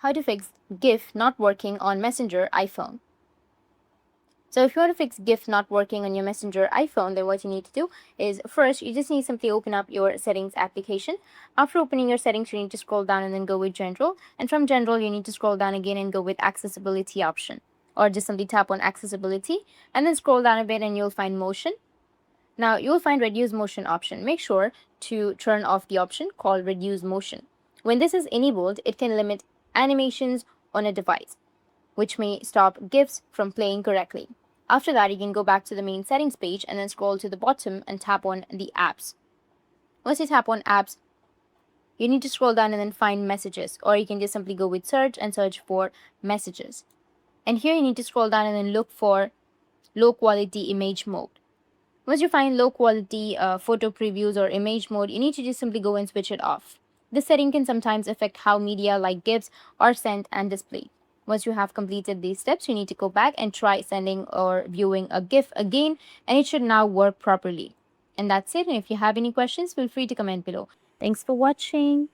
how to fix GIF not working on Messenger iPhone. So if you want to fix GIF not working on your Messenger iPhone, then what you need to do is first, you just need to simply open up your settings application. After opening your settings, you need to scroll down and then go with general. And from general, you need to scroll down again and go with accessibility option. Or just simply tap on accessibility and then scroll down a bit and you'll find motion. Now you'll find reduce motion option. Make sure to turn off the option called reduce motion. When this is enabled, it can limit animations on a device, which may stop GIFs from playing correctly. After that, you can go back to the main settings page and then scroll to the bottom and tap on the apps. Once you tap on apps, you need to scroll down and then find messages, or you can just simply go with search and search for messages. And here you need to scroll down and then look for low quality image mode. Once you find low quality photo previews or image mode, you need to just simply go and switch it off. This setting can sometimes affect how media like GIFs are sent and displayed. Once you have completed these steps, you need to go back and try sending or viewing a GIF again, and it should now work properly. And that's it. And if you have any questions, feel free to comment below. Thanks for watching.